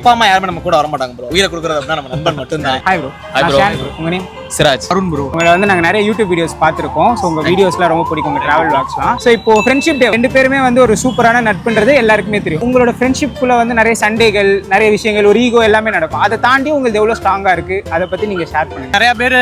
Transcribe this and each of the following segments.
அப்பா அம்மா யாருமே நம்ம கூட வர மாட்டாங்க ப்ரோ. உயிரை கொடுக்குறது அப்படின்னா நம்ம நண்பன் மட்டும்தான். Hi bro. Hi bro. உங்க நேம்? சிராஜ். அருண் ப்ரோ. உங்களை வந்து நாங்கள் நிறைய யூடியூப் வீடியோஸ் பார்த்துருக்கோம். ஸோ உங்கள் வீடியோஸ்லாம் ரொம்ப பிடிக்கும், உங்கள் ட்ராவல் விளாக்ஸ்லாம். ஸோ இப்போ ஃப்ரெண்ட்ஷிப் டே ரெண்டு பேருமே வந்து ஒரு சூப்பரான நட்புன்றது எல்லாருக்குமே தெரியும். உங்களோட ஃப்ரெண்ட்ஷிப்புக்குள்ள வந்து நிறைய சண்டைகள், நிறைய விஷயங்கள், ஒரு ஈகோ எல்லாமே நடக்கும். அதை தாண்டி உங்களுக்கு எவ்வளோ ஸ்ட்ராங்காக இருக்குது, அதை பற்றி நீங்கள் ஷேர் பண்ணுங்கள். நிறைய பேர்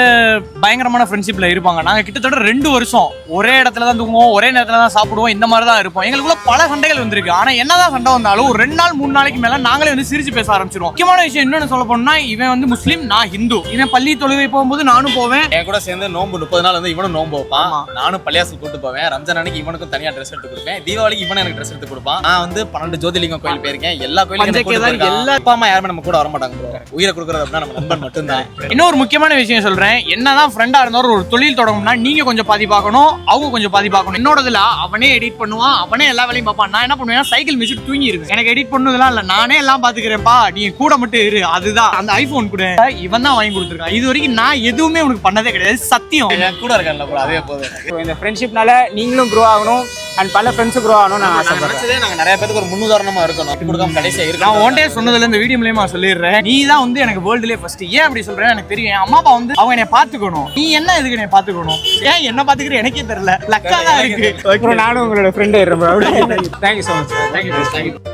பயங்கரமான ஃப்ரெண்ட்ஷிப்ல இருப்பாங்க. நாங்கள் கிட்டத்தட்ட 2 வருஷம் ஒரே இடத்துல தான் தூங்குவோம், ஒரே நேரத்தில் தான் சாப்பிடுவோம், இந்த மாதிரி தான் இருப்போம். எங்களுக்குள்ள பல சண்டைகள் வந்திருக்கு. ஆனால் என்னதான் சண்டை வந்தாலும் ஒரு 2 நாள் 3 நாளைக்கு மேலே நாங்களே வந்து சிரிச்சு பேச ஆரம்பிச்சிருவோம். முக்கியமான விஷயம் இன்னொன்று சொல்ல போனா, இவன் வந்து முஸ்லீம், நான் ஹிந்து. இவன் பள்ளி தொழுகை போகும்போது நானும் போவேன். என் கூட சேர்ந்து நோம்பு 30 நாள் வந்து இவனும் நோம்பு வைப்பான். நானும் பள்ளியாசல் கூட்டு போவேன். ரம்ஜான் அன்னைக்கு இவனுக்கும் தனியா ட்ரெஸ் எடுத்து கொடுப்பேன். தீபாவளிக்கு இவனும் எனக்கு ட்ரெஸ் எடுத்து கொடுப்பான். நான் வந்து 12 ஜோதிலிங்கம் கோயில் போயிருக்கேன். எல்லா கோயிலும் எல்லா அப்பா அம்மா யாருமே நம்ம கூட வர மாட்டாங்க ப்ரோ. உயிரை கொடுக்குறது அப்படின்னா நம்ம நண்பன் மட்டும்தான். இன்னொரு முக்கியமான விஷயம் சொல்றேன், என்னதான் ஃப்ரெண்டா இருந்தாலும் ஒரு தொழில் தொடங்கணும்னா நீங்க கொஞ்சம் பாதி பார்க்கணும், அவங்க கொஞ்சம் பாதி பார்க்கணும். என்னோடதுல அவனே எடிட் பண்ணுவான், அவனே எல்லா வேலையும் பார்ப்பான். நான் என்ன பண்ணுவேன், சைக்கிள் மிச்சிட்டு தூங்கி இருக்கேன். எனக்கு எடிட் பண்ணதெல்லாம் இல்ல, நானே எல்லாம் பாத்துக்கிறேன்ப்பா, நீ கூட மட்டும் இரு. அதுதான் அந்த ஐபோன் கூட இவன் தான் வாங்கி கொடுத்துருக்கான். இது வரைக்கும் நான் எதுவுமே உனக்கு பண்ணதே கிடையாது, சத்தியம். என் கூட இருக்கான்ல ப்ரோ, அதே போதும். இந்த ஃப்ரெண்ட்ஷிப்னால நீங்களும் க்ரோ ஆகணும் அண்ட் பல ஃப்ரெண்ட்ஸும் க்ரோ ஆகணும் நான் ஆசைப்படுறேன். நாங்க நிறைய பேருக்கு ஒரு முன்னுதாரணமா இருக்கணும். கொடுக்காம கடைசியா இருக்கு. நான் ஒன் டே சொன்னதுல இந்த வீடியோ மூலமா சொல்லிடுறேன், நீ தான் வந்து எனக்கு வேர்ல்டுலேயே ஃபர்ஸ்ட். ஏன் அப்படி சொல்றேன் எனக்கு தெரியும். என் அம்மா அப்பா வந்து அவங்க என்னை பாத்துக்கணும். நீ என்ன எதுக்கு என்னை பாத்துக்கணும்? ஏன் என்ன பாத்துக்கிற எனக்கே தெரியல. லக்கா தான் இருக்கு. நானும் உங்களோட friend. Thank you so much. Thank you.